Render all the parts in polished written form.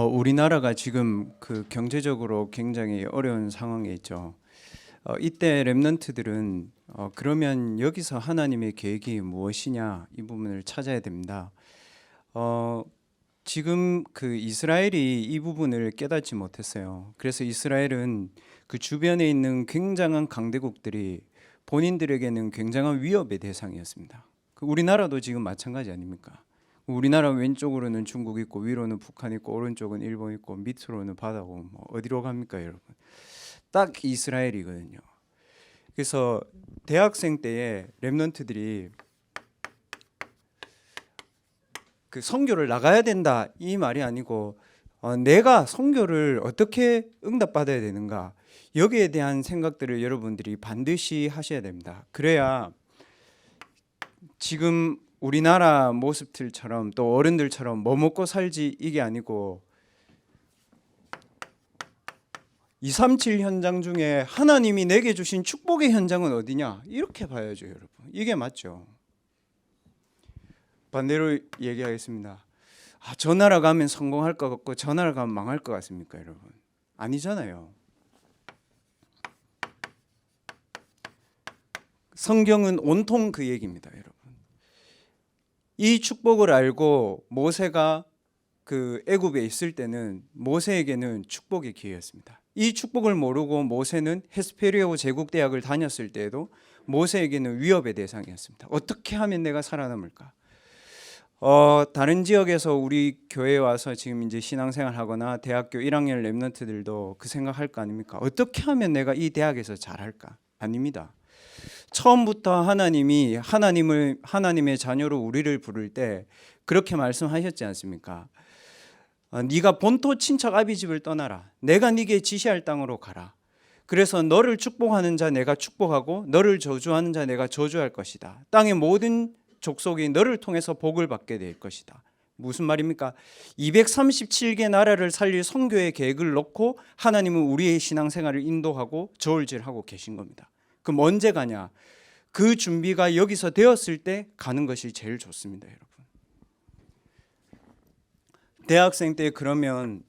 우리나라가 지금 그 경제적으로 굉장히 어려운 상황에 있죠. 이때 렘넌트들은 그러면 여기서 하나님의 계획이 무엇이냐 이 부분을 찾아야 됩니다. 어, 지금 그 이스라엘이 이 부분을 깨닫지 못했어요. 그래서 이스라엘은 그 주변에 있는 굉장한 강대국들이 본인들에게는 굉장한 위협의 대상이었습니다. 우리나라도 지금 마찬가지 아닙니까? 우리나라 왼쪽으로는 중국 있고 위로는 북한 있고 오른쪽은 일본 있고 밑으로는 바다고 뭐 어디로 갑니까, 여러분? 딱 이스라엘이거든요. 그래서 대학생 때에 렘넌트들이 그 선교를 나가야 된다 이 말이 아니고 내가 선교를 어떻게 응답받아야 되는가 여기에 대한 생각들을 여러분들이 반드시 하셔야 됩니다. 그래야 지금 우리나라 모습들처럼 또 어른들처럼 뭐 먹고 살지 이게 아니고 237 현장 중에 하나님이 내게 주신 축복의 현장은 어디냐 이렇게 봐야죠, 여러분. 이게 맞죠. 반대로 얘기하겠습니다. 저 나라 가면 성공할 것 같고 저 나라 가면 망할 것 같습니까, 여러분? 아니잖아요. 성경은 온통 그 얘기입니다, 여러분. 이 축복을 알고 모세가 그 애굽에 있을 때는 모세에게는 축복의 기회였습니다. 이 축복을 모르고 모세는 헤스페리오 제국 대학을 다녔을 때에도 모세에게는 위협의 대상이었습니다. 어떻게 하면 내가 살아남을까? 다른 지역에서 우리 교회에 와서 지금 이제 신앙생활 하거나 대학교 1학년 렘넌트들도 그 생각할 거 아닙니까? 어떻게 하면 내가 이 대학에서 잘할까? 아닙니다. 처음부터 하나님의 자녀로 우리를 부를 때 그렇게 말씀하셨지 않습니까? 네가 본토 친척 아비 집을 떠나라. 내가 네게 지시할 땅으로 가라. 그래서 너를 축복하는 자 내가 축복하고 너를 저주하는 자 내가 저주할 것이다. 땅의 모든 족속이 너를 통해서 복을 받게 될 것이다. 무슨 말입니까? 237개 나라를 살릴 선교의 계획을 놓고 하나님은 우리의 신앙생활을 인도하고 저울질하고 계신 겁니다. 그럼 언제 가냐? 그 준비가 여기서 되었을 때 가는 것이 제일 좋습니다, 여러분. 대학생 때 그러면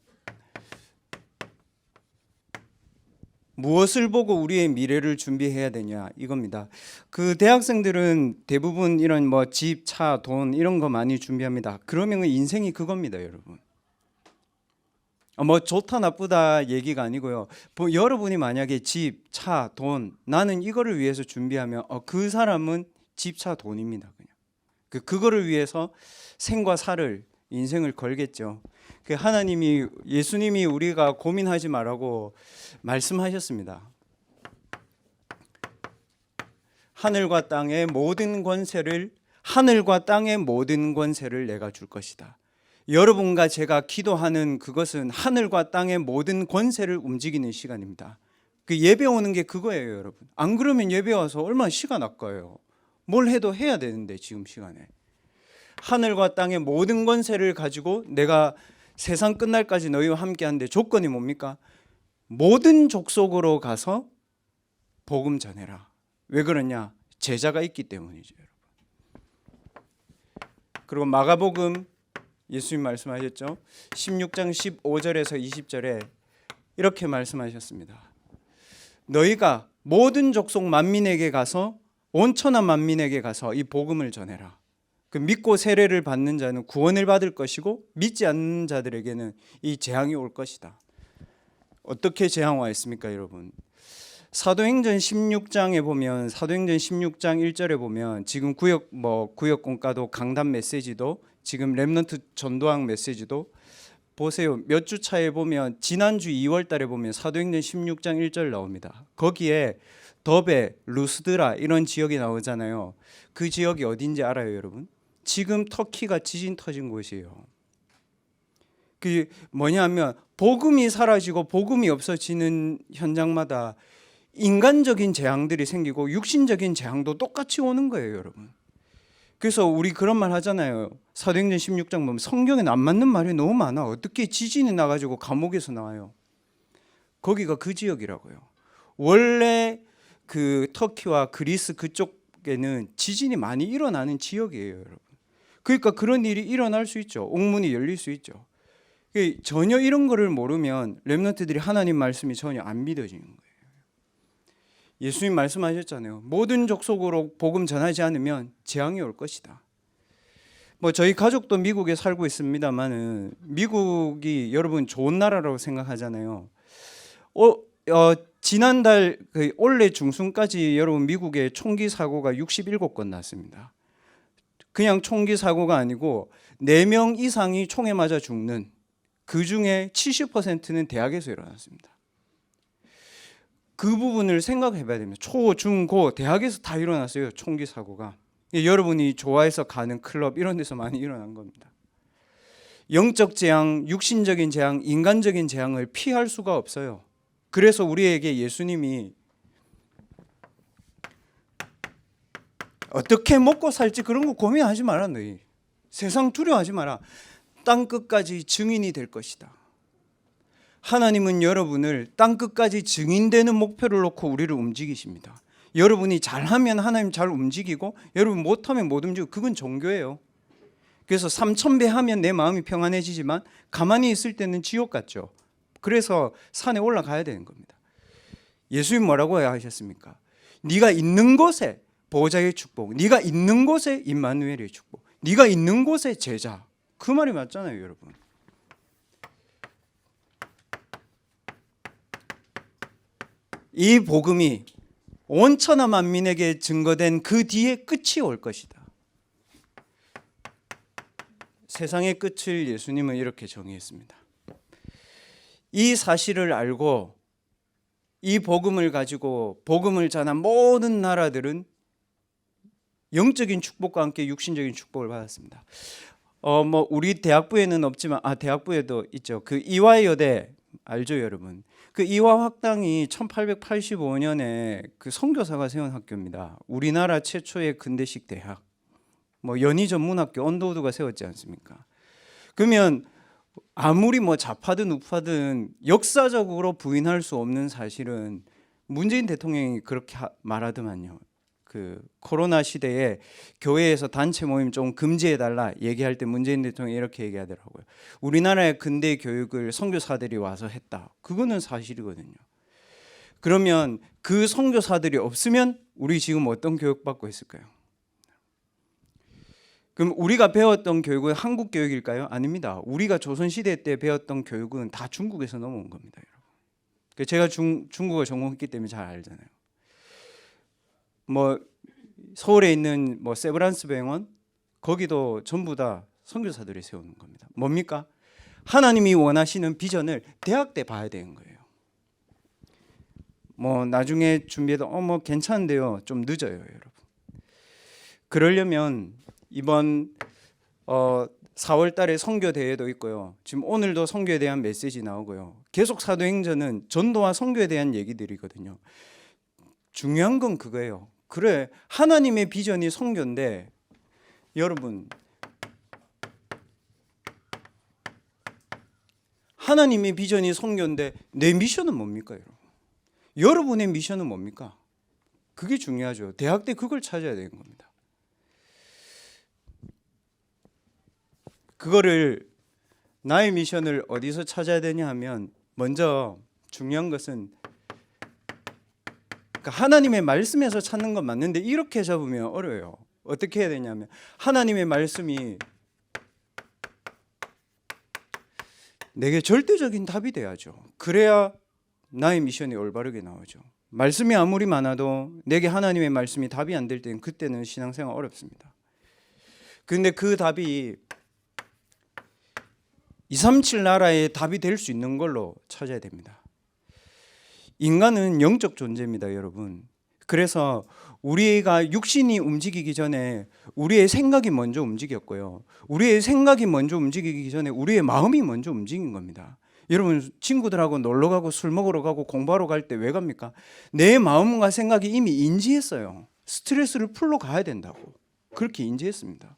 무엇을 보고 우리의 미래를 준비해야 되냐 이겁니다. 그 대학생들은 대부분 이런 뭐 집, 차, 돈 이런 거 많이 준비합니다. 그러면 인생이 그겁니다, 여러분. 뭐 좋다 나쁘다 얘기가 아니고요. 여러분이 만약에 집, 차, 돈 나는 이거를 위해서 준비하면 그 사람은 집, 차, 돈입니다. 그냥 그거를 위해서 생과 사를 인생을 걸겠죠. 예수님이 우리가 고민하지 말라고 말씀하셨습니다. 하늘과 땅의 모든 권세를 내가 줄 것이다. 여러분과 제가 기도하는 그것은 하늘과 땅의 모든 권세를 움직이는 시간입니다. 그 예배 오는 게 그거예요, 여러분. 안 그러면 예배 와서 얼마나 시간 아까워요. 뭘 해도 해야 되는데 지금 시간에. 하늘과 땅의 모든 권세를 가지고 내가 세상 끝날까지 너희와 함께 하는데 조건이 뭡니까? 모든 족속으로 가서 복음 전해라. 왜 그러냐? 제자가 있기 때문이죠, 여러분. 그리고 마가복음 예수님 말씀하셨죠? 16장 15절에서 20절에 이렇게 말씀하셨습니다. 너희가 모든 족속 만민에게 가서 온 천하 만민에게 가서 이 복음을 전해라. 그 믿고 세례를 받는 자는 구원을 받을 것이고 믿지 않는 자들에게는 이 재앙이 올 것이다. 어떻게 재앙 와 있습니까, 여러분? 사도행전 16장 1절에 보면 지금 구역 공과도 강단 메시지도 지금 렘넌트 전도학 메시지도 보세요. 몇 주 차에 보면 지난주 2월 달에 보면 사도행전 16장 1절 나옵니다. 거기에 더베, 루스드라 이런 지역이 나오잖아요. 그 지역이 어딘지 알아요, 여러분? 지금 터키가 지진 터진 곳이에요. 그 뭐냐면 복음이 사라지고 복음이 없어지는 현장마다 인간적인 재앙들이 생기고 육신적인 재앙도 똑같이 오는 거예요, 여러분. 그래서 우리 그런 말 하잖아요. 사도행전 16장 보면 성경에 안 맞는 말이 너무 많아. 어떻게 지진이 나가지고 감옥에서 나와요? 거기가 그 지역이라고요. 원래 그 터키와 그리스 그쪽에는 지진이 많이 일어나는 지역이에요, 여러분. 그러니까 그런 일이 일어날 수 있죠. 옥문이 열릴 수 있죠. 전혀 이런 거를 모르면 렘넌트들이 하나님 말씀이 전혀 안 믿어지는 거예요. 예수님 말씀하셨잖아요. 모든 족속으로 복음 전하지 않으면 재앙이 올 것이다. 뭐 저희 가족도 미국에 살고 있습니다만은 미국이 여러분 좋은 나라라고 생각하잖아요. 지난달 올해 중순까지 여러분 미국에 총기 사고가 67건 났습니다. 그냥 총기 사고가 아니고 4명 이상이 총에 맞아 죽는, 그 중에 70%는 대학에서 일어났습니다. 그 부분을 생각해 봐야 됩니다. 초, 중, 고 대학에서 다 일어났어요. 총기 사고가. 여러분이 좋아해서 가는 클럽 이런 데서 많이 일어난 겁니다. 영적 재앙, 육신적인 재앙, 인간적인 재앙을 피할 수가 없어요. 그래서 우리에게 예수님이 어떻게 먹고 살지 그런 거 고민하지 마라. 너희 세상 두려워하지 마라. 땅 끝까지 증인이 될 것이다. 하나님은 여러분을 땅 끝까지 증인되는 목표를 놓고 우리를 움직이십니다. 여러분이 잘하면 하나님 잘 움직이고, 여러분 못하면 못 움직이고, 그건 종교예요. 그래서 3000배 하면 내 마음이 평안해지지만 가만히 있을 때는 지옥 같죠. 그래서 산에 올라가야 되는 겁니다. 예수님 뭐라고 하셨습니까? 네가 있는 곳에 보호자의 축복, 네가 있는 곳에 임마누엘의 축복, 네가 있는 곳에 제자. 그 말이 맞잖아요, 여러분. 이 복음이 온 천하 만민에게 증거된 그 뒤에 끝이 올 것이다. 세상의 끝을 예수님은 이렇게 정의했습니다. 이 사실을 알고 이 복음을 가지고 복음을 전한 모든 나라들은 영적인 축복과 함께 육신적인 축복을 받았습니다. 우리 대학부에는 없지만 대학부에도 있죠. 그 이화여대 알죠, 여러분? 그 이화학당이 1885년에 그 선교사가 세운 학교입니다. 우리나라 최초의 근대식 대학. 연희전문학교 언더우드가 세웠지 않습니까? 그러면 아무리 좌파든 우파든 역사적으로 부인할 수 없는 사실은 문재인 대통령이 그렇게 말하더만요. 그 코로나 시대에 교회에서 단체 모임 좀 금지해달라 얘기할 때 문재인 대통령이 이렇게 얘기하더라고요. 우리나라의 근대 교육을 선교사들이 와서 했다. 그거는 사실이거든요. 그러면 그 선교사들이 없으면 우리 지금 어떤 교육받고 있을까요? 그럼 우리가 배웠던 교육은 한국 교육일까요? 아닙니다. 우리가 조선시대 때 배웠던 교육은 다 중국에서 넘어온 겁니다, 여러분. 제가 중국어 전공했기 때문에 잘 알잖아요. 서울에 있는 세브란스 병원 거기도 전부 다 선교사들이 세우는 겁니다. 뭡니까? 하나님이 원하시는 비전을 대학 때 봐야 되는 거예요. 나중에 준비해도 괜찮은데요. 좀 늦어요, 여러분. 그러려면 이번 4월 달에 선교 대회도 있고요. 지금 오늘도 선교에 대한 메시지 나오고요. 계속 사도행전은 전도와 선교에 대한 얘기들이거든요. 중요한 건 그거예요. 그래, 하나님의 비전이 선교인데 여러분, 하나님의 비전이 선교인데 내 미션은 뭡니까, 여러분? 여러분의 미션은 뭡니까? 그게 중요하죠. 대학 때 그걸 찾아야 되는 겁니다. 그거를 나의 미션을 어디서 찾아야 되냐 하면 먼저 중요한 것은 하나님의 말씀에서 찾는 건 맞는데 이렇게 잡으면 어려워요. 어떻게 해야 되냐면 하나님의 말씀이 내게 절대적인 답이 돼야죠. 그래야 나의 미션이 올바르게 나오죠. 말씀이 아무리 많아도 내게 하나님의 말씀이 답이 안 될 때는 그때는 신앙생활 어렵습니다. 그런데 그 답이 237 나라의 답이 될 수 있는 걸로 찾아야 됩니다. 인간은 영적 존재입니다, 여러분. 그래서 우리가 육신이 움직이기 전에 우리의 생각이 먼저 움직였고요. 우리의 생각이 먼저 움직이기 전에 우리의 마음이 먼저 움직인 겁니다. 여러분, 친구들하고 놀러 가고 술 먹으러 가고 공부하러 갈 때 왜 갑니까? 내 마음과 생각이 이미 인지했어요. 스트레스를 풀러 가야 된다고. 그렇게 인지했습니다.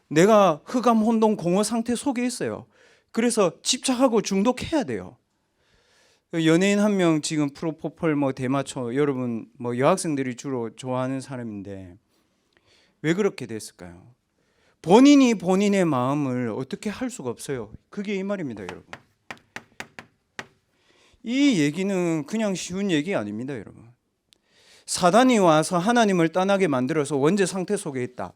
내가 흑암, 혼돈, 공허 상태 속에 있어요. 그래서 집착하고 중독해야 돼요. 연예인 한 명 지금 프로포폴 대마초 여러분 여학생들이 주로 좋아하는 사람인데 왜 그렇게 됐을까요? 본인이 본인의 마음을 어떻게 할 수가 없어요. 그게 이 말입니다, 여러분. 이 얘기는 그냥 쉬운 얘기 아닙니다, 여러분. 사단이 와서 하나님을 떠나게 만들어서 원죄 상태 속에 있다.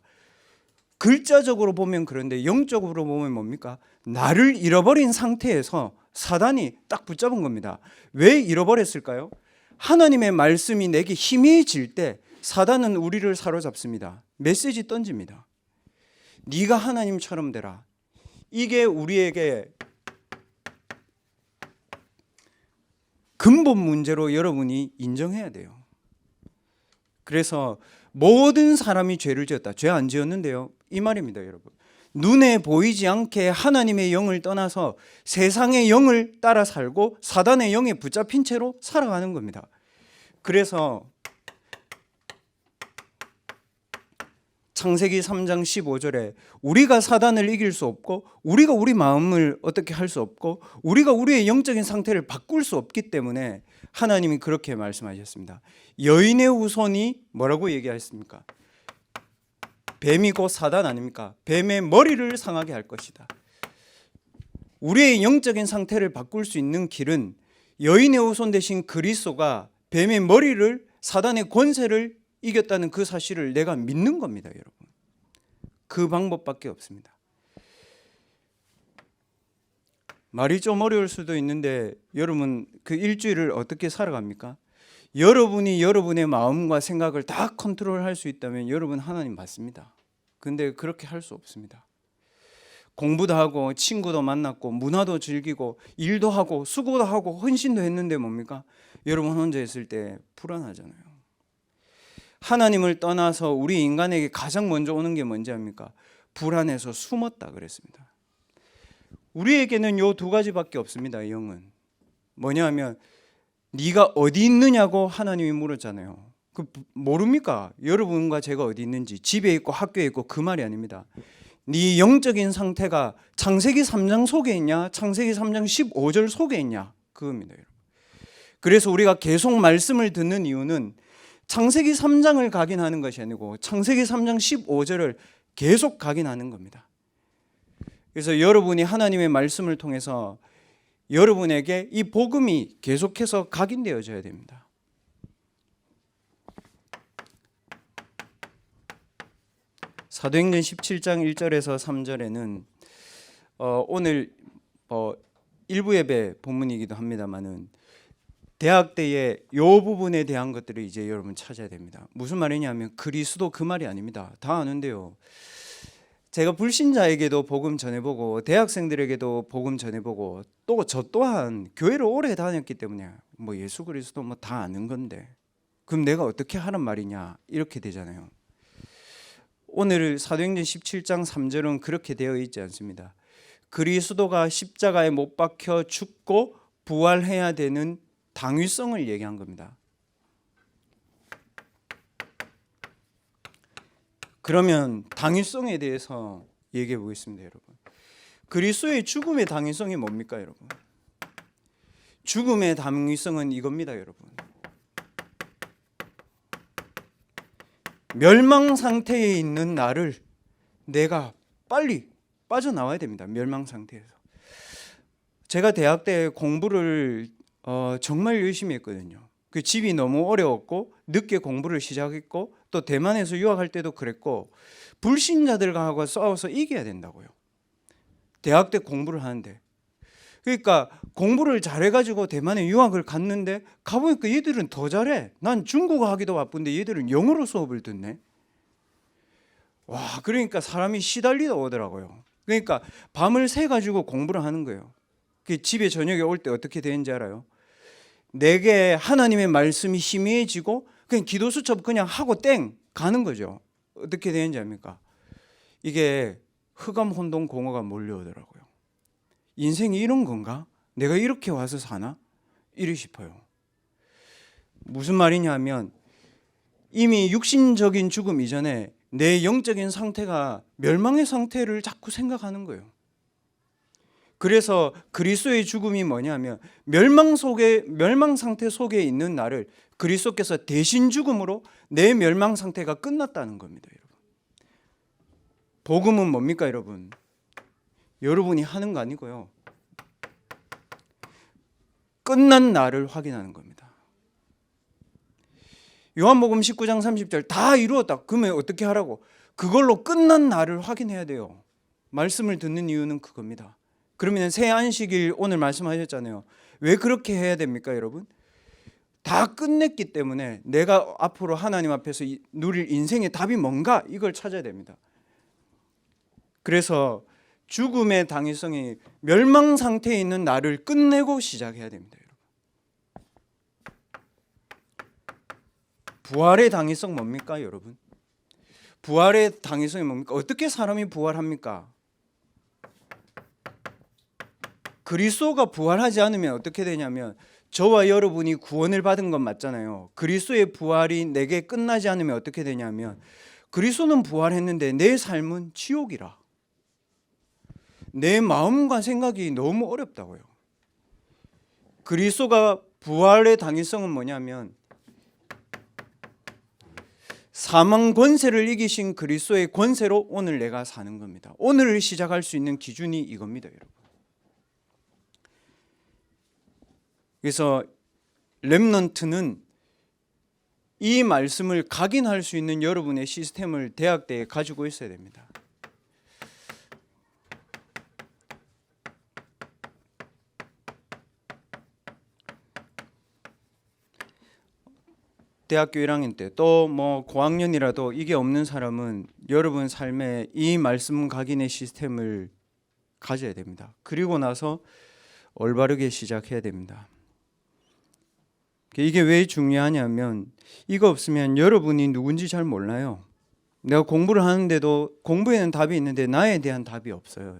글자적으로 보면 그런데 영적으로 보면 뭡니까? 나를 잃어버린 상태에서 사단이 딱 붙잡은 겁니다. 왜 잃어버렸을까요? 하나님의 말씀이 내게 희미해질 때 사단은 우리를 사로잡습니다. 메시지 던집니다. 네가 하나님처럼 되라. 이게 우리에게 근본 문제로 여러분이 인정해야 돼요. 그래서 모든 사람이 죄를 지었다. 죄 안 지었는데요. 이 말입니다, 여러분. 눈에 보이지 않게 하나님의 영을 떠나서 세상의 영을 따라 살고 사단의 영에 붙잡힌 채로 살아가는 겁니다. 그래서 창세기 3장 15절에 우리가 사단을 이길 수 없고 우리가 우리 마음을 어떻게 할 수 없고 우리가 우리의 영적인 상태를 바꿀 수 없기 때문에 하나님이 그렇게 말씀하셨습니다. 여인의 후손이 뭐라고 얘기하셨습니까? 뱀이 곧 사단 아닙니까? 뱀의 머리를 상하게 할 것이다. 우리의 영적인 상태를 바꿀 수 있는 길은 여인의 후손 대신 그리스도가 뱀의 머리를 사단의 권세를 이겼다는 그 사실을 내가 믿는 겁니다, 여러분. 그 방법밖에 없습니다. 말이 좀 어려울 수도 있는데 여러분 그 일주일을 어떻게 살아갑니까? 여러분이 여러분의 마음과 생각을 다 컨트롤할 수 있다면 여러분 하나님 맞습니다. 근데 그렇게 할 수 없습니다. 공부도 하고 친구도 만났고 문화도 즐기고 일도 하고 수고도 하고 헌신도 했는데 뭡니까? 여러분 혼자 있을 때 불안하잖아요. 하나님을 떠나서 우리 인간에게 가장 먼저 오는 게 뭔지 압니까? 불안해서 숨었다 그랬습니다. 우리에게는 요 두 가지밖에 없습니다. 영은 뭐냐 하면 네가 어디 있느냐고 하나님이 물었잖아요. 그 모릅니까? 여러분과 제가 어디 있는지. 집에 있고 학교에 있고 그 말이 아닙니다. 네 영적인 상태가 창세기 3장 속에 있냐 창세기 3장 15절 속에 있냐 그겁니다. 여러분. 그래서 우리가 계속 말씀을 듣는 이유는 창세기 3장을 각인하는 것이 아니고 창세기 3장 15절을 계속 각인하는 겁니다. 그래서 여러분이 하나님의 말씀을 통해서 여러분에게 이 복음이 계속해서 각인되어져야 됩니다. 사도행전 17장 1절에서 3절에는 오늘 일부 예배 본문이기도 합니다만은 대학 때의 요 부분에 대한 것들을 이제 여러분 찾아야 됩니다. 무슨 말이냐면 그리스도 그 말이 아닙니다. 다 아는데요. 제가 불신자에게도 복음 전해보고 대학생들에게도 복음 전해보고 또 저 또한 교회를 오래 다녔기 때문에 뭐 예수 그리스도 뭐 다 아는 건데 그럼 내가 어떻게 하란 말이냐 이렇게 되잖아요. 오늘 사도행전 17장 3절은 그렇게 되어 있지 않습니다. 그리스도가 십자가에 못 박혀 죽고 부활해야 되는 당위성을 얘기한 겁니다. 그러면 당위성에 대해서 얘기해 보겠습니다, 여러분. 그리스도의 죽음의 당위성이 뭡니까, 여러분? 죽음의 당위성은 이겁니다, 여러분. 멸망 상태에 있는 나를 내가 빨리 빠져나와야 됩니다. 멸망 상태에서. 제가 대학 때 공부를 정말 열심히 했거든요. 그 집이 너무 어려웠고 늦게 공부를 시작했고 또 대만에서 유학할 때도 그랬고 불신자들과 하고 싸워서 이겨야 된다고요. 대학 때 공부를 하는데 그러니까 공부를 잘해가지고 대만에 유학을 갔는데 가보니까 얘들은 더 잘해. 난 중국어 하기도 바쁜데 얘들은 영어로 수업을 듣네. 와, 그러니까 사람이 시달리다 오더라고요. 그러니까 밤을 새가지고 공부를 하는 거예요. 집에 저녁에 올 때 어떻게 되는지 알아요? 내게 하나님의 말씀이 희미해지고 그냥 기도 수첩 그냥 하고 땡 가는 거죠. 어떻게 되는지 압니까? 이게 흑암 혼돈 공허가 몰려오더라고요. 인생이 이런 건가? 내가 이렇게 와서 사나? 이리 싶어요. 무슨 말이냐 하면 이미 육신적인 죽음 이전에 내 영적인 상태가 멸망의 상태를 자꾸 생각하는 거예요. 그래서 그리스도의 죽음이 뭐냐면 멸망 상태 속에 있는 나를 그리스도께서 대신 죽음으로 내 멸망 상태가 끝났다는 겁니다, 여러분. 복음은 뭡니까 여러분? 여러분이 하는 거 아니고요. 끝난 날을 확인하는 겁니다. 요한복음 19장 30절 다 이루었다. 그러면 어떻게 하라고? 그걸로 끝난 날을 확인해야 돼요. 말씀을 듣는 이유는 그겁니다. 그러면 새 안식일 오늘 말씀하셨잖아요. 왜 그렇게 해야 됩니까 여러분? 다 끝냈기 때문에 내가 앞으로 하나님 앞에서 누릴 인생의 답이 뭔가 이걸 찾아야 됩니다. 그래서 죽음의 당위성이 멸망 상태에 있는 나를 끝내고 시작해야 됩니다. 여러분. 부활의 당위성 뭡니까 여러분? 부활의 당위성이 뭡니까? 어떻게 사람이 부활합니까? 그리스도가 부활하지 않으면 어떻게 되냐면 저와 여러분이 구원을 받은 건 맞잖아요. 그리스도의 부활이 내게 끝나지 않으면 어떻게 되냐면 그리스도는 부활했는데 내 삶은 지옥이라. 내 마음과 생각이 너무 어렵다고요. 그리스도가 부활의 당위성은 뭐냐면 사망 권세를 이기신 그리스도의 권세로 오늘 내가 사는 겁니다. 오늘을 시작할 수 있는 기준이 이겁니다, 여러분. 그래서 렘넌트는 이 말씀을 각인할 수 있는 여러분의 시스템을 대학 때에 가지고 있어야 됩니다. 대학교 1학년 때 또 뭐 고학년이라도 이게 없는 사람은 여러분 삶에 이 말씀 각인의 시스템을 가져야 됩니다. 그리고 나서 올바르게 시작해야 됩니다. 이게 왜 중요하냐면 이거 없으면 여러분이 누군지 잘 몰라요. 내가 공부를 하는데도 공부에는 답이 있는데 나에 대한 답이 없어요.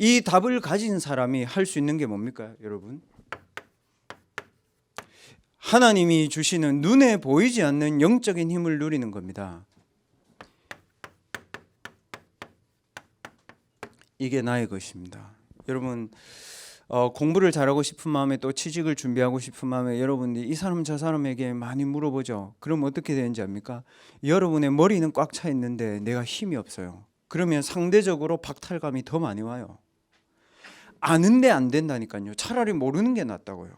이 답을 가진 사람이 할 수 있는 게 뭡니까, 여러분? 하나님이 주시는 눈에 보이지 않는 영적인 힘을 누리는 겁니다. 이게 나의 것입니다. 여러분 공부를 잘하고 싶은 마음에 또 취직을 준비하고 싶은 마음에 여러분들이 이 사람 저 사람에게 많이 물어보죠. 그럼 어떻게 되는지 압니까? 여러분의 머리는 꽉 차 있는데 내가 힘이 없어요. 그러면 상대적으로 박탈감이 더 많이 와요. 아는데 안 된다니까요. 차라리 모르는 게 낫다고요.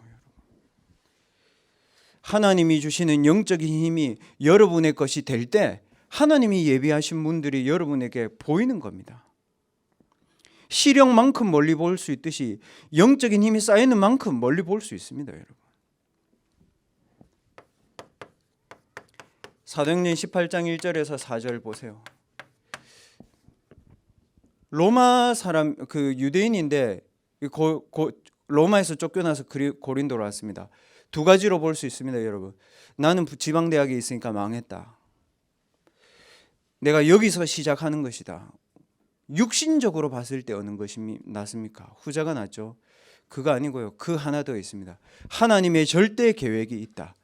하나님이 주시는 영적인 힘이 여러분의 것이 될 때 하나님이 예비하신 분들이 여러분에게 보이는 겁니다. 시력만큼 멀리 볼 수 있듯이 영적인 힘이 쌓이는 만큼 멀리 볼 수 있습니다, 여러분. 사도행전 18장 1절에서 4절 보세요. 로마 사람 그 유대인인데 로마에서 쫓겨나서 고린도로 왔습니다. 두 가지로 볼 수 있습니다, 여러분. 나는 지방 대학에 있으니까 망했다. 내가 여기서 시작하는 것이다. 육신적으로 봤을 때 어느 것이 낫습니까? 후자가 낫죠. 그거 아니고요. 그 하나 더 있습니다. 하나님의 절대 계획이 있다.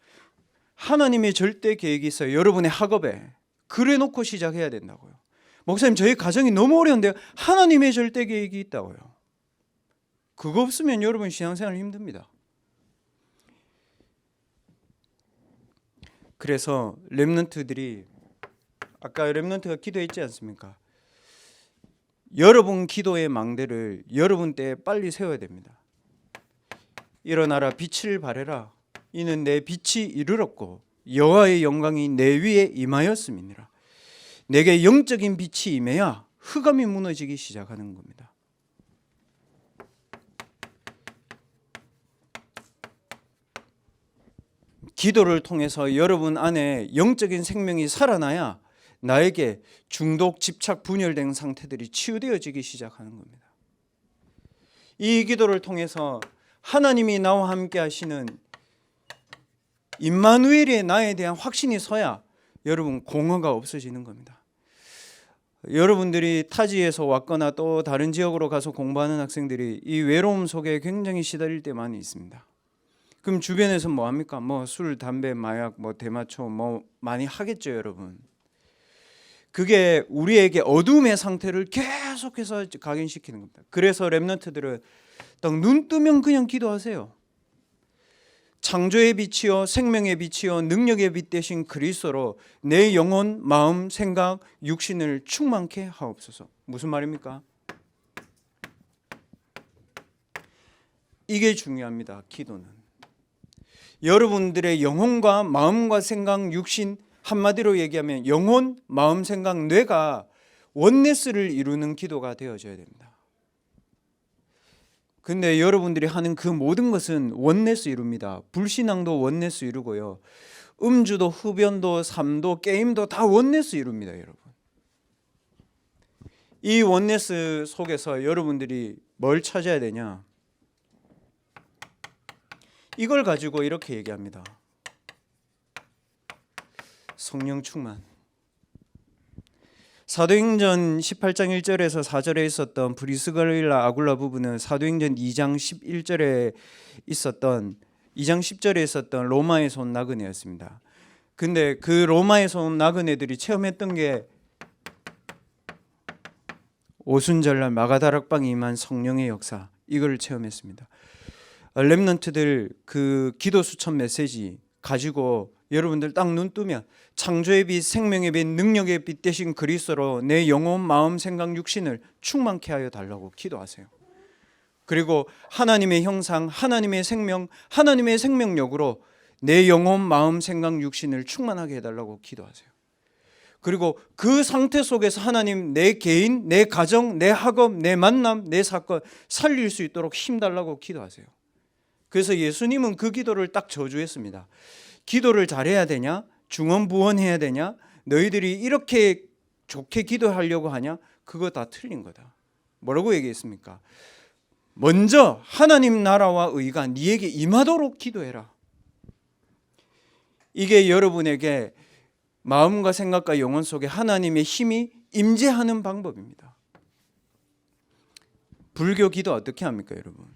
하나님의 절대 계획이 있어요. 여러분의 학업에. 그래 놓고 시작해야 된다고요. 목사님 저희 가정이 너무 어려운데요. 하나님의 절대 계획이 있다고요. 그거 없으면 여러분 신앙생활 힘듭니다. 그래서 렘넌트들이 아까 렘넌트가 기도했지 않습니까? 여러분 기도의 망대를 여러분 때에 빨리 세워야 됩니다. 일어나라 빛을 발해라. 이는 내 빛이 이르렀고 여호와의 영광이 내 위에 임하였음이니라. 내게 영적인 빛이 임해야 흑암이 무너지기 시작하는 겁니다. 기도를 통해서 여러분 안에 영적인 생명이 살아나야 나에게 중독, 집착, 분열된 상태들이 치유되어지기 시작하는 겁니다. 이 기도를 통해서 하나님이 나와 함께 하시는 임마누엘의 나에 대한 확신이 서야 여러분 공허가 없어지는 겁니다. 여러분들이 타지에서 왔거나 또 다른 지역으로 가서 공부하는 학생들이 이 외로움 속에 굉장히 시달릴 때 많이 있습니다. 그럼 주변에서 뭐 합니까? 뭐 술, 담배, 마약, 뭐 대마초 뭐 많이 하겠죠, 여러분. 그게 우리에게 어둠의 상태를 계속해서 각인시키는 겁니다. 그래서 렘넌트들은 딱 눈 뜨면 그냥 기도하세요. 창조의 빛이요 생명의 빛이요 능력의 빛 되신 그리스도로 내 영혼, 마음, 생각, 육신을 충만케 하옵소서. 무슨 말입니까? 이게 중요합니다. 기도는 여러분들의 영혼과 마음과 생각, 육신, 한마디로 얘기하면 영혼, 마음, 생각, 뇌가 원네스를 이루는 기도가 되어져야 됩니다. 근데 여러분들이 하는 그 모든 것은 원네스 이룹니다. 불신앙도 원네스 이루고요, 음주도, 흡연도, 삶도, 게임도 다 원네스 이룹니다. 여러분, 이 원네스 속에서 여러분들이 뭘 찾아야 되냐? 이걸 가지고 이렇게 얘기합니다. 성령 충만. 사도행전 18장 1절에서 4절에 있었던 브리스갈라 아굴라 부부는 사도행전 2장 11절에 있었던 2장 10절에 있었던 로마에서 온 나그네였습니다. 근데 그 로마에서 온 나그네들이 체험했던 게 오순절날 마가다락방에 임한 성령의 역사, 이걸 체험했습니다. 렘넌트들 그 기도 수천 메시지 가지고 여러분들 딱 눈 뜨면 창조의 빛, 생명의 빛, 능력의 빛 되신 그리스도로 내 영혼, 마음, 생각, 육신을 충만케 하여 달라고 기도하세요. 그리고 하나님의 형상, 하나님의 생명, 하나님의 생명력으로 내 영혼, 마음, 생각, 육신을 충만하게 해달라고 기도하세요. 그리고 그 상태 속에서 하나님 내 개인, 내 가정, 내 학업, 내 만남, 내 사건 살릴 수 있도록 힘달라고 기도하세요. 그래서 예수님은 그 기도를 딱 저주했습니다. 기도를 잘해야 되냐? 중언부언해야 되냐? 너희들이 이렇게 좋게 기도하려고 하냐? 그거 다 틀린 거다. 뭐라고 얘기했습니까? 먼저 하나님 나라와 의가 네게 임하도록 기도해라. 이게 여러분에게 마음과 생각과 영혼 속에 하나님의 힘이 임재하는 방법입니다. 불교 기도 어떻게 합니까, 여러분?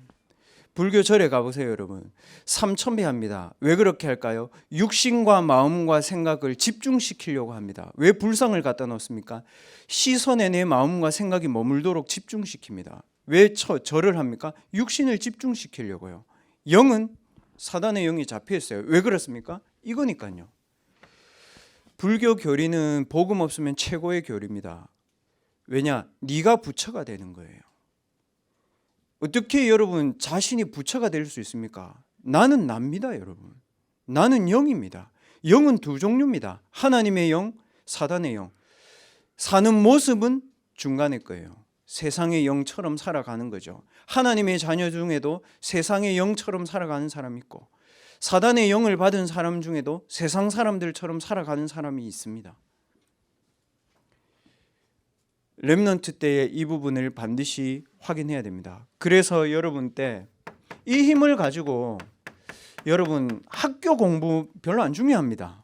불교 절에 가보세요, 여러분. 삼천배합니다. 왜 그렇게 할까요? 육신과 마음과 생각을 집중시키려고 합니다. 왜 불상을 갖다 놓습니까? 시선에 내 마음과 생각이 머물도록 집중시킵니다. 왜 절을 합니까? 육신을 집중시키려고요. 영은 사단의 영이 잡혀 있어요. 왜 그렇습니까? 이거니까요. 불교 교리는 복음 없으면 최고의 교리입니다. 왜냐? 네가 부처가 되는 거예요. 어떻게 여러분 자신이 부처가 될 수 있습니까? 나는 납니다, 여러분. 나는 영입니다. 영은 두 종류입니다. 하나님의 영, 사단의 영. 사는 모습은 중간의 거예요. 세상의 영처럼 살아가는 거죠. 하나님의 자녀 중에도 세상의 영처럼 살아가는 사람이 있고, 사단의 영을 받은 사람 중에도 세상 사람들처럼 살아가는 사람이 있습니다. 렘넌트 때의 이 부분을 반드시 확인해야 됩니다. 그래서 여러분 때 이 힘을 가지고 여러분 학교 공부 별로 안 중요합니다.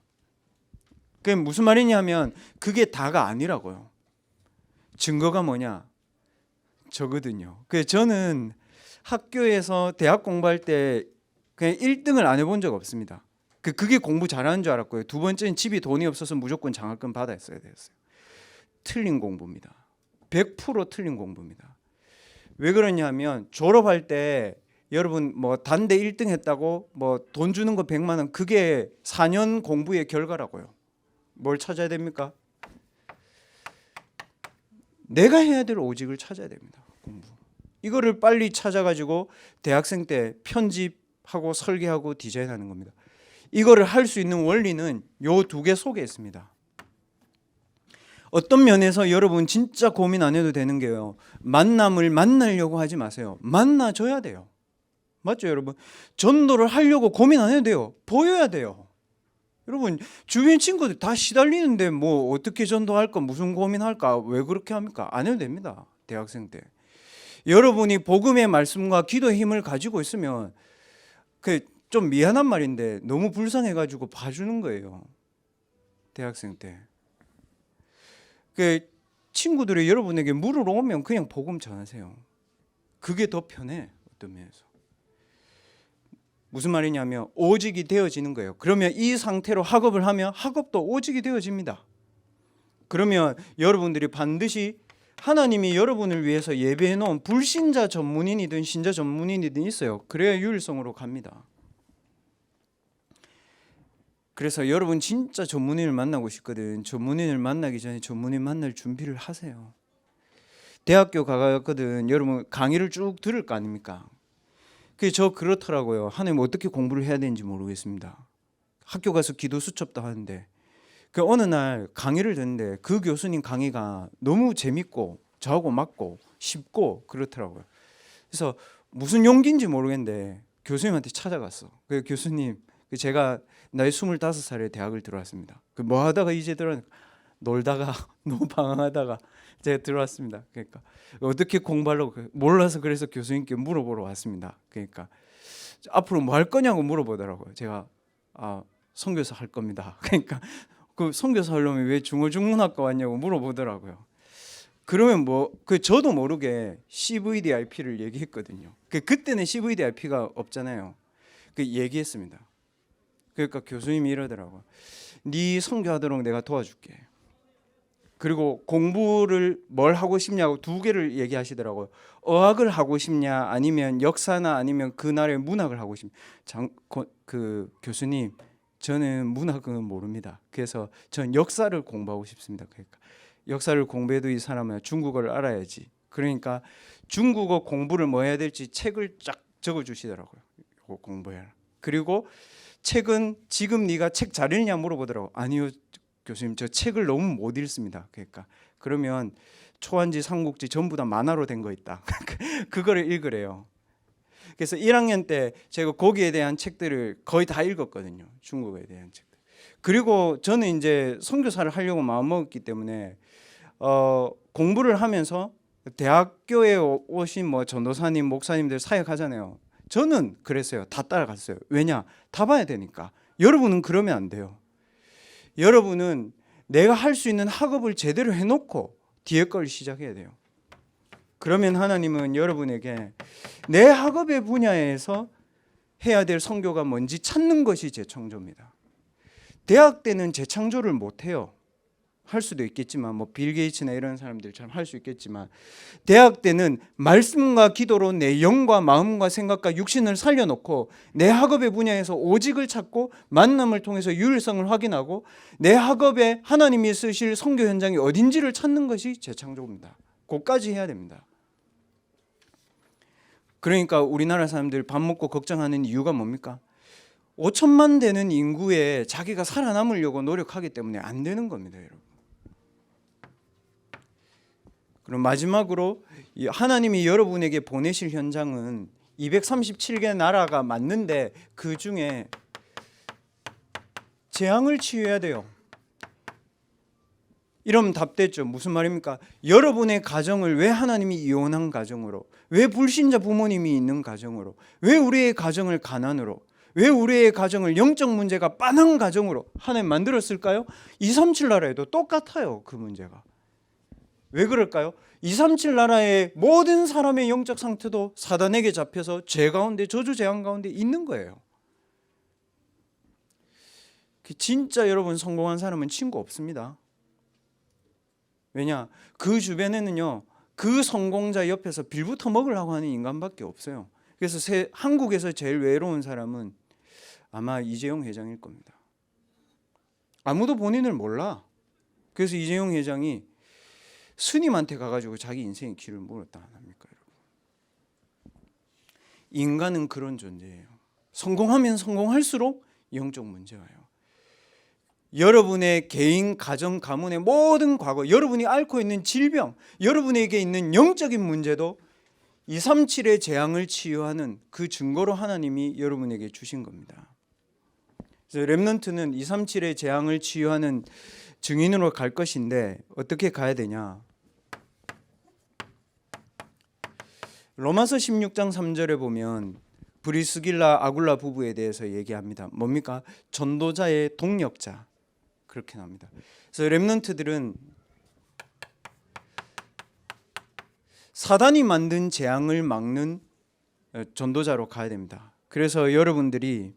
그게 무슨 말이냐면 그게 다가 아니라고요. 증거가 뭐냐? 저거든요. 그래서 저는 학교에서 대학 공부할 때 그냥 1등을 안 해본 적 없습니다. 그게 공부 잘하는 줄 알았고요. 두 번째는 집이 돈이 없어서 무조건 장학금 받았어야 됐어요. 틀린 공부입니다. 100% 틀린 공부입니다. 왜 그러냐면 졸업할 때 여러분 뭐 단대 1등 했다고 뭐 돈 주는 거 100만 원, 그게 4년 공부의 결과라고요. 뭘 찾아야 됩니까? 내가 해야 될 오직을 찾아야 됩니다. 공부. 이거를 빨리 찾아가지고 대학생 때 편집하고 설계하고 디자인하는 겁니다. 이거를 할 수 있는 원리는 요 두 개 속에 있습니다. 어떤 면에서 여러분 진짜 고민 안 해도 되는 게요, 만남을 만나려고 하지 마세요. 만나줘야 돼요. 맞죠, 여러분? 전도를 하려고 고민 안 해도 돼요. 보여야 돼요. 여러분 주변 친구들 다 시달리는데 뭐 어떻게 전도할까, 무슨 고민할까, 왜 그렇게 합니까? 안 해도 됩니다. 대학생 때 여러분이 복음의 말씀과 기도의 힘을 가지고 있으면 그 좀 미안한 말인데 너무 불쌍해가지고 봐주는 거예요. 대학생 때 그 친구들이 여러분에게 물으러 오면 그냥 복음 전하세요. 그게 더 편해. 어떤 면에서 무슨 말이냐면 오직이 되어지는 거예요. 그러면 이 상태로 학업을 하면 학업도 오직이 되어집니다. 그러면 여러분들이 반드시 하나님이 여러분을 위해서 예배해 놓은 불신자 전문인이든 신자 전문인이든 있어요. 그래야 유일성으로 갑니다. 그래서 여러분 진짜 전문인을 만나고 싶거든. 전문인을 만나기 전에 전문인 만날 준비를 하세요. 대학교 가거든. 여러분 강의를 쭉 들을 거 아닙니까? 그게 저 그렇더라고요. 하나님 어떻게 공부를 해야 되는지 모르겠습니다. 학교 가서 기도 수첩도 하는데 그 어느 날 강의를 듣는데 그 교수님 강의가 너무 재밌고 저하고 맞고 쉽고 그렇더라고요. 그래서 무슨 용기인지 모르겠는데 교수님한테 찾아갔어. 그 교수님, 제가 나이 25살에 대학을 들어왔습니다. 그 뭐 하다가 이제 놀다가 너무 방황하다가 제가 들어왔습니다. 그러니까 어떻게 공부하려고 몰라서 그래서 교수님께 물어보러 왔습니다. 그러니까 앞으로 뭐 할 거냐고 물어보더라고요. 제가 선교사 할 겁니다. 그러니까 그 선교사 하려면 왜 중어중문학과 왔냐고 물어보더라고요. 그러면 저도 모르게 CVDIP를 얘기했거든요. 그때는 CVDIP가 없잖아요. 얘기했습니다. 그러니까 교수님이 이러더라고요. 네 선교하도록 내가 도와줄게. 그리고 공부를 뭘 하고 싶냐고 두 개를 얘기하시더라고요. 어학을 하고 싶냐 아니면 역사나 아니면 그 나라의 문학을 하고 싶냐. 그 교수님, 저는 문학은 모릅니다. 그래서 전 역사를 공부하고 싶습니다. 그러니까 역사를 공부해도 이 사람은 중국어를 알아야지. 그러니까 중국어 공부를 뭐 해야 될지 책을 쫙 적어주시더라고요. 이거 공부해라. 그리고 책은 지금 네가 책 잘 읽냐 물어보더라고요. 아니요 교수님, 저 책을 너무 못 읽습니다. 그러니까 그러면 초한지 삼국지 전부 다 만화로 된 거 있다. 그거를 읽으래요. 그래서 1학년 때 제가 거기에 대한 책들을 거의 다 읽었거든요. 중국어에 대한 책들. 그리고 저는 이제 선교사를 하려고 마음먹었기 때문에 공부를 하면서 대학교에 오신 뭐 전도사님, 목사님들 사역하잖아요. 저는 그랬어요. 다 따라갔어요. 왜냐? 다 봐야 되니까. 여러분은 그러면 안 돼요. 여러분은 내가 할 수 있는 학업을 제대로 해놓고 뒤에 걸 시작해야 돼요. 그러면 하나님은 여러분에게 내 학업의 분야에서 해야 될 선교가 뭔지 찾는 것이 재창조입니다. 대학 때는 재창조를 못해요. 할 수도 있겠지만 뭐 빌 게이츠나 이런 사람들처럼 할 수 있겠지만 대학 때는 말씀과 기도로 내 영과 마음과 생각과 육신을 살려놓고 내 학업의 분야에서 오직을 찾고 만남을 통해서 유일성을 확인하고 내 학업에 하나님이 쓰실 선교 현장이 어딘지를 찾는 것이 재창조입니다. 그것까지 해야 됩니다. 그러니까 우리나라 사람들 밥 먹고 걱정하는 이유가 뭡니까? 5천만 되는 인구에 자기가 살아남으려고 노력하기 때문에 안 되는 겁니다, 여러분. 그럼 마지막으로 하나님이 여러분에게 보내실 현장은 237개 나라가 맞는데 그 중에 재앙을 치유해야 돼요. 이러면 답됐죠. 무슨 말입니까? 여러분의 가정을 왜 하나님이 이혼한 가정으로, 왜 불신자 부모님이 있는 가정으로, 왜 우리의 가정을 가난으로, 왜 우리의 가정을 영적 문제가 빤한 가정으로 하나님 만들었을까요? 237 나라에도 똑같아요. 그 문제가. 왜 그럴까요? 237 나라의 모든 사람의 영적 상태도 사단에게 잡혀서 죄 가운데, 저주 재앙 가운데 있는 거예요. 진짜 여러분 성공한 사람은 친구 없습니다. 왜냐? 그 주변에는요, 그 성공자 옆에서 빌부터 먹으려고 하는 인간밖에 없어요. 그래서 한국에서 제일 외로운 사람은 아마 이재용 회장일 겁니다. 아무도 본인을 몰라. 그래서 이재용 회장이 스님한테 가가지고 자기 인생의 길을 물었다 안 합니까, 여러분? 인간은 그런 존재예요. 성공하면 성공할수록 영적 문제가 와요. 여러분의 개인, 가정, 가문의 모든 과거, 여러분이 앓고 있는 질병, 여러분에게 있는 영적인 문제도 237의 재앙을 치유하는 그 증거로 하나님이 여러분에게 주신 겁니다. 그래서 렘넌트는 237의 재앙을 치유하는 증인으로 갈 것인데 어떻게 가야 되냐? 로마서 16장 3절에 보면 브리스길라 아굴라 부부에 대해서 얘기합니다. 뭡니까? 전도자의 동력자. 그렇게 나옵니다. 그래서 렘넌트들은 사단이 만든 재앙을 막는 전도자로 가야 됩니다. 그래서 여러분들이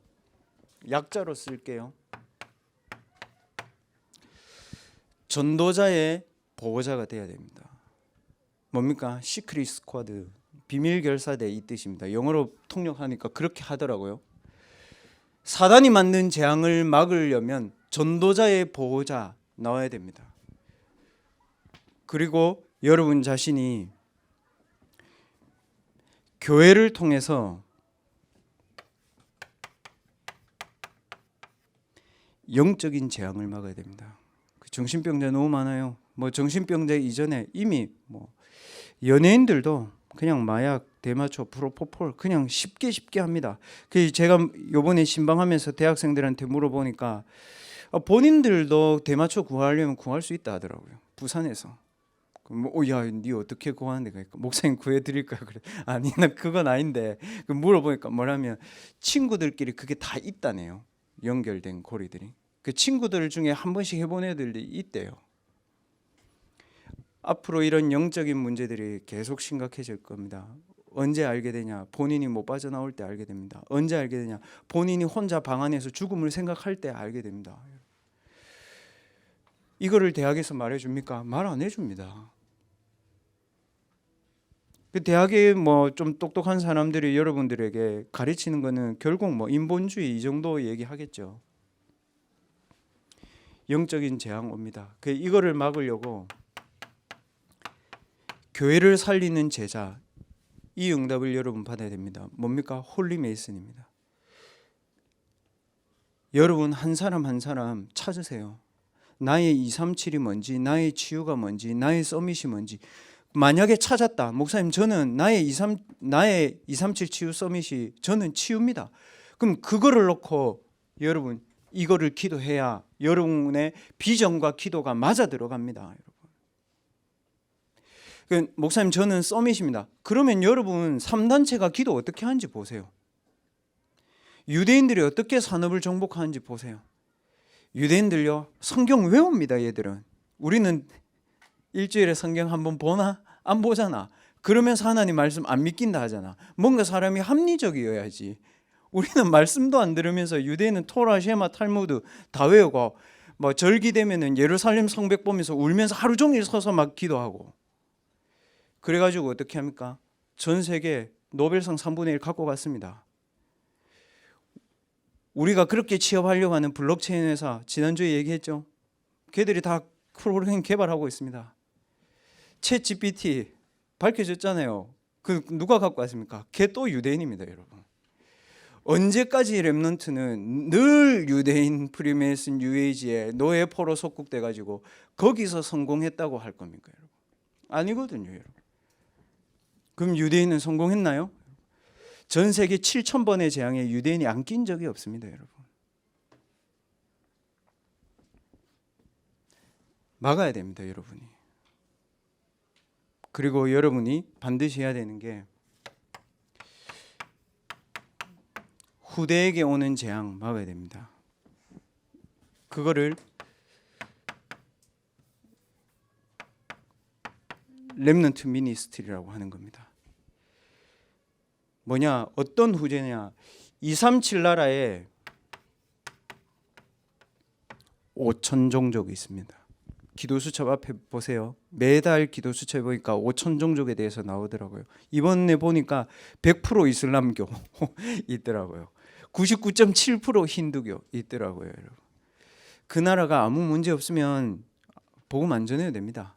약자로 쓸게요. 전도자의 보호자가 돼야 됩니다. 뭡니까? 시크릿 스쿼드, 비밀 결사대 이 뜻입니다. 영어로 통역하니까 그렇게 하더라고요. 사단이 만든 재앙을 막으려면 전도자의 보호자 나와야 됩니다. 그리고 여러분 자신이 교회를 통해서 영적인 재앙을 막아야 됩니다. 정신병자 너무 많아요. 뭐 정신병자 이전에 이미 뭐 연예인들도 그냥 마약, 대마초, 프로포폴 그냥 쉽게 합니다. 그 제가 요번에 신방하면서 대학생들한테 물어보니까 본인들도 대마초 구하려면 구할 수 있다 하더라고요. 부산에서. 야, 니 어떻게 구하는 데가 있고 목사님 구해드릴까 그래. 아니 나 그건 아닌데 물어보니까 뭐라면 친구들끼리 그게 다 있다네요. 연결된 고리들이. 그 친구들 중에 한 번씩 해본 애들이 있대요. 앞으로 이런 영적인 문제들이 계속 심각해질 겁니다. 언제 알게 되냐? 본인이 못 빠져나올 때 알게 됩니다. 언제 알게 되냐? 본인이 혼자 방 안에서 죽음을 생각할 때 알게 됩니다. 이거를 대학에서 말해줍니까? 말 안 해줍니다. 그 대학에 뭐 좀 똑똑한 사람들이 여러분들에게 가르치는 거는 결국 뭐 인본주의 이 정도 얘기하겠죠. 영적인 재앙 옵니다. 그 이거를 막으려고 교회를 살리는 제자, 이 응답을 여러분 받아야 됩니다. 뭡니까? 홀리 메이슨입니다. 여러분 한 사람 한 사람 찾으세요. 나의 237이 뭔지, 나의 치유가 뭔지, 나의 서밋이 뭔지. 만약에 찾았다. 목사님 저는 나의 237 치유 서밋이 저는 치유입니다. 그럼 그거를 놓고 여러분 이거를 기도해야 여러분의 비전과 기도가 맞아 들어갑니다. 여러분. 목사님 저는 서밋입니다. 그러면 여러분 3단체가 기도 어떻게 하는지 보세요. 유대인들이 어떻게 산업을 정복하는지 보세요. 유대인들요 성경 외웁니다. 얘들은. 우리는 일주일에 성경 한번 보나? 안 보잖아. 그러면서 하나님 말씀 안 믿긴다 하잖아. 뭔가 사람이 합리적이어야지. 우리는 말씀도 안 들으면서 유대인은 토라, 쉐마, 탈무드 다 외우고 뭐 절기 되면은 예루살렘 성벽 보면서 울면서 하루 종일 서서 막 기도하고. 그래가지고 어떻게 합니까? 전 세계 노벨상 3분의 1 갖고 갔습니다. 우리가 그렇게 취업하려고 하는 블록체인 회사 지난주에 얘기했죠. 걔들이 다 프로그램 개발하고 있습니다. 챗 GPT 밝혀졌잖아요. 그 누가 갖고 왔습니까? 걔 또 유대인입니다, 여러분. 언제까지 렘넌트는 늘 유대인 프리메이슨 뉴에이지에 노예 포로 속국돼 가지고 거기서 성공했다고 할 겁니까, 여러분? 아니거든요, 여러분. 그럼 유대인은 성공했나요? 전 세계 7,000번의 재앙에 유대인이 안 낀 적이 없습니다, 여러분. 막아야 됩니다, 여러분이. 그리고 여러분이 반드시 해야 되는 게 후대에게 오는 재앙 막아야 됩니다. 그거를 렘넌트 미니스트리라고 하는 겁니다. 뭐냐? 어떤 후대냐? 237 나라에 5천 종족이 있습니다. 기도수첩 앞에 보세요. 매달 기도수첩에 보니까 5천 종족에 대해서 나오더라고요. 이번에 보니까 100% 이슬람교 있더라고요. 99.7% 힌두교 있더라고요. 여러분. 그 나라가 아무 문제 없으면 복음 안 전해도 됩니다.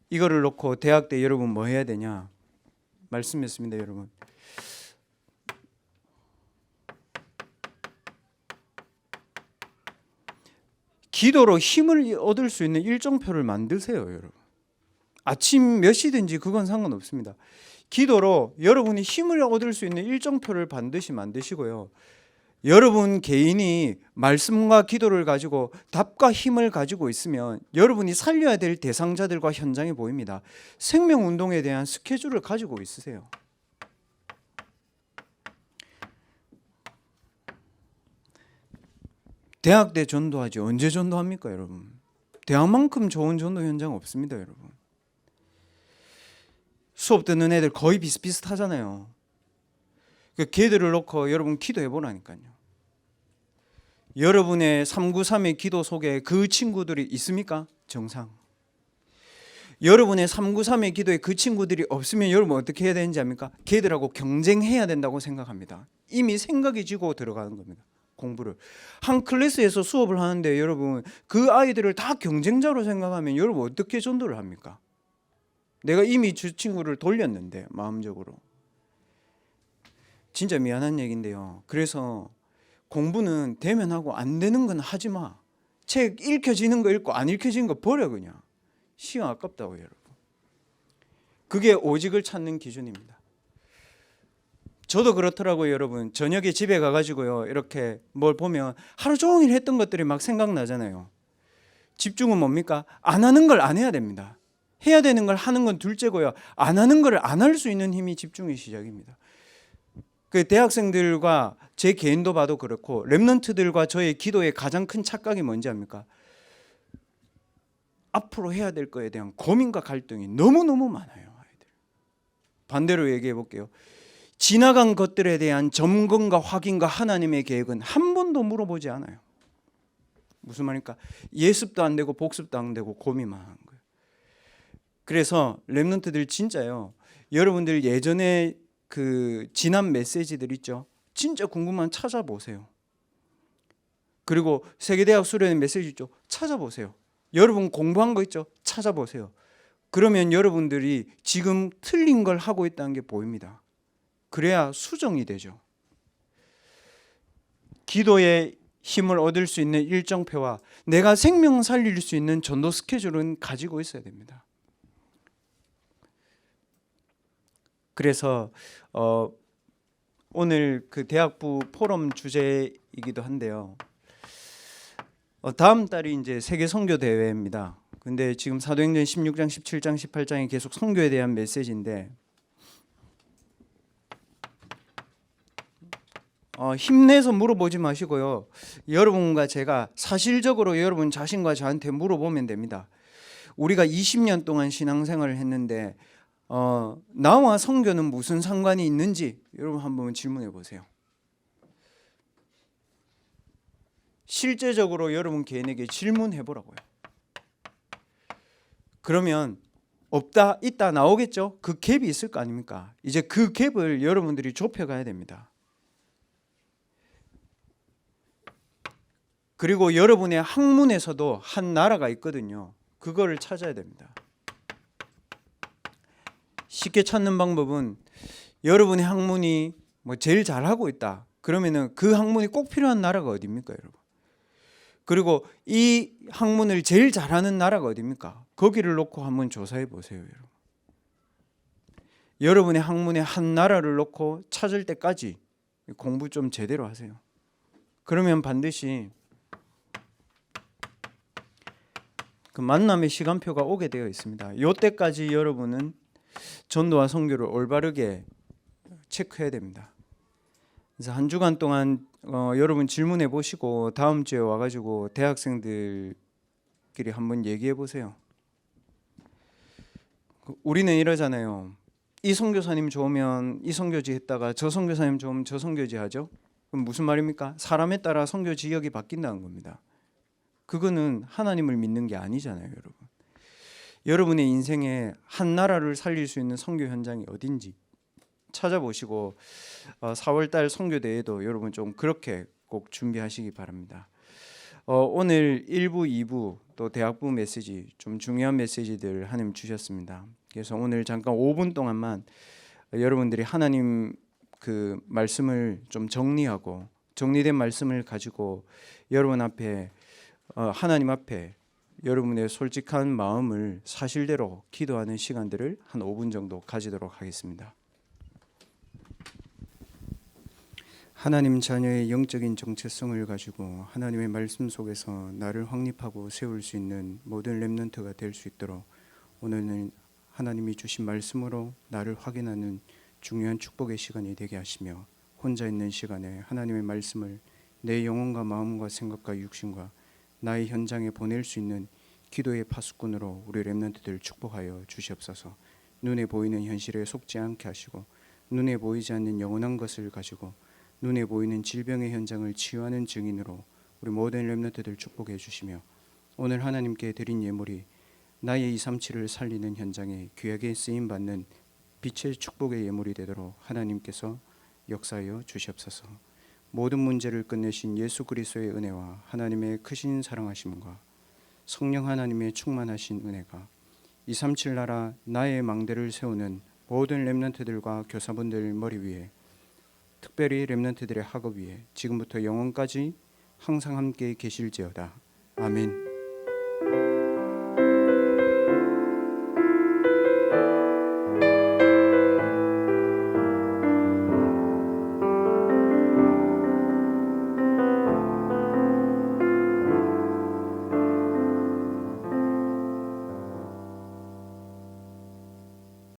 이거를 놓고 대학 때 여러분 뭐 해야 되냐? 말씀했습니다, 여러분. 기도로 힘을 얻을 수 있는 일정표를 만드세요, 여러분. 아침 몇 시든지 그건 상관없습니다. 기도로 여러분이 힘을 얻을 수 있는 일정표를 반드시 만드시고요. 여러분 개인이 말씀과 기도를 가지고 답과 힘을 가지고 있으면 여러분이 살려야 될 대상자들과 현장이 보입니다. 생명운동에 대한 스케줄을 가지고 있으세요. 대학 때 전도하지 언제 전도합니까, 여러분? 대학만큼 좋은 전도 현장 없습니다, 여러분. 수업 듣는 애들 거의 비슷비슷하잖아요. 그 걔들을 놓고 여러분 기도해 보라니까요. 여러분의 393의 기도 속에 그 친구들이 있습니까? 정상. 여러분의 393의 기도에 그 친구들이 없으면 여러분 어떻게 해야 되는지 압니까? 걔들하고 경쟁해야 된다고 생각합니다. 이미 생각이 지고 들어가는 겁니다. 공부를 한 클래스에서 수업을 하는데 여러분 그 아이들을 다 경쟁자로 생각하면 여러분 어떻게 전도를 합니까? 내가 이미 저 친구를 돌렸는데 마음적으로. 진짜 미안한 얘기인데요. 그래서 공부는 되면 하고 안 되는 건 하지 마. 책 읽혀지는 거 읽고 안 읽혀지는 거 버려 그냥. 시간 아깝다고 여러분. 그게 오직을 찾는 기준입니다. 저도 그렇더라고요 여러분. 저녁에 집에 가가지고요 이렇게 뭘 보면 하루 종일 했던 것들이 막 생각나잖아요. 집중은 뭡니까? 안 하는 걸 안 해야 됩니다. 해야 되는 걸 하는 건 둘째고요. 안 하는 걸 안 할 수 있는 힘이 집중의 시작입니다. 그 대학생들과 제 개인도 봐도 그렇고 렘넌트들과 저의 기도의 가장 큰 착각이 뭔지 압니까? 앞으로 해야 될 거에 대한 고민과 갈등이 너무너무 많아요. 아이들. 반대로 얘기해 볼게요. 지나간 것들에 대한 점검과 확인과 하나님의 계획은 한 번도 물어보지 않아요. 무슨 말입니까? 예습도 안 되고 복습도 안 되고 고민만 하는 거예요. 그래서 렘넌트들 진짜요. 여러분들 예전에 그 지난 메시지들 있죠. 진짜 궁금한 찾아보세요. 그리고 세계대학 수련회 메시지 있죠. 찾아보세요. 여러분 공부한 거 있죠. 찾아보세요. 그러면 여러분들이 지금 틀린 걸 하고 있다는 게 보입니다. 그래야 수정이 되죠. 기도의 힘을 얻을 수 있는 일정표와 내가 생명 살릴 수 있는 전도 스케줄은 가지고 있어야 됩니다. 그래서 오늘 그 대학부 포럼 주제이기도 한데요. 다음 달이 이제 세계 선교 대회입니다. 근데 지금 사도행전 16장, 17장, 18장이 계속 선교에 대한 메시지인데 힘내서 물어보지 마시고요. 여러분과 제가 사실적으로 여러분 자신과 저한테 물어보면 됩니다. 우리가 20년 동안 신앙생활을 했는데 나와 선교는 무슨 상관이 있는지 여러분 한번 질문해 보세요. 실제적으로 여러분 개인에게 질문해 보라고요. 그러면 없다, 있다 나오겠죠? 그 갭이 있을 거 아닙니까? 이제 그 갭을 여러분들이 좁혀가야 됩니다. 그리고 여러분의 학문에서도 한 나라가 있거든요. 그거를 찾아야 됩니다. 쉽게 찾는 방법은 여러분의 학문이 뭐 제일 잘하고 있다. 그러면은 그 학문이 꼭 필요한 나라가 어디입니까, 여러분? 그리고 이 학문을 제일 잘하는 나라가 어디입니까? 거기를 놓고 한번 조사해 보세요, 여러분. 여러분의 학문의 한 나라를 놓고 찾을 때까지 공부 좀 제대로 하세요. 그러면 반드시 그 만남의 시간표가 오게 되어 있습니다. 이때까지 여러분은 전도와 선교를 올바르게 체크해야 됩니다. 그래서 한 주간 동안 여러분 질문해 보시고 다음 주에 와가지고 대학생들끼리 한번 얘기해 보세요. 우리는 이러잖아요. 이 선교사님 좋으면 이 선교지 했다가 저 선교사님 좋으면 저 선교지 하죠. 그럼 무슨 말입니까? 사람에 따라 선교 지역이 바뀐다는 겁니다. 그거는 하나님을 믿는 게 아니잖아요, 여러분. 여러분의 인생에 한 나라를 살릴 수 있는 선교 현장이 어딘지 찾아보시고 4월달 선교 대회도 여러분 좀 그렇게 꼭 준비하시기 바랍니다. 오늘 1부, 2부 또 대학부 메시지 좀 중요한 메시지들 하나님 주셨습니다. 그래서 오늘 잠깐 5분 동안만 여러분들이 하나님 그 말씀을 좀 정리하고 정리된 말씀을 가지고 여러분 앞에 하나님 앞에 여러분의 솔직한 마음을 사실대로 기도하는 시간들을 한 5분 정도 가지도록 하겠습니다. 하나님 자녀의 영적인 정체성을 가지고 하나님의 말씀 속에서 나를 확립하고 세울 수 있는 모든 렘넌트가 될 수 있도록 오늘은 하나님이 주신 말씀으로 나를 확인하는 중요한 축복의 시간이 되게 하시며 혼자 있는 시간에 하나님의 말씀을 내 영혼과 마음과 생각과 육신과 나의 현장에 보낼 수 있는 기도의 파수꾼으로 우리 렘넌트들 축복하여 주시옵소서. 눈에 보이는 현실에 속지 않게 하시고 눈에 보이지 않는 영원한 것을 가지고 눈에 보이는 질병의 현장을 치유하는 증인으로 우리 모든 렘넌트들 축복해 주시며 오늘 하나님께 드린 예물이 나의 237을 살리는 현장에 귀하게 쓰임 받는 빛의 축복의 예물이 되도록 하나님께서 역사하여 주시옵소서. 모든 문제를 끝내신 예수 그리스도의 은혜와 하나님의 크신 사랑하심과 성령 하나님의 충만하신 은혜가 237 나라 나의 망대를 세우는 모든 렘넌트들과 교사분들 머리 위에, 특별히 렘넌트들의 학업 위에 지금부터 영원까지 항상 함께 계실지어다. 아멘.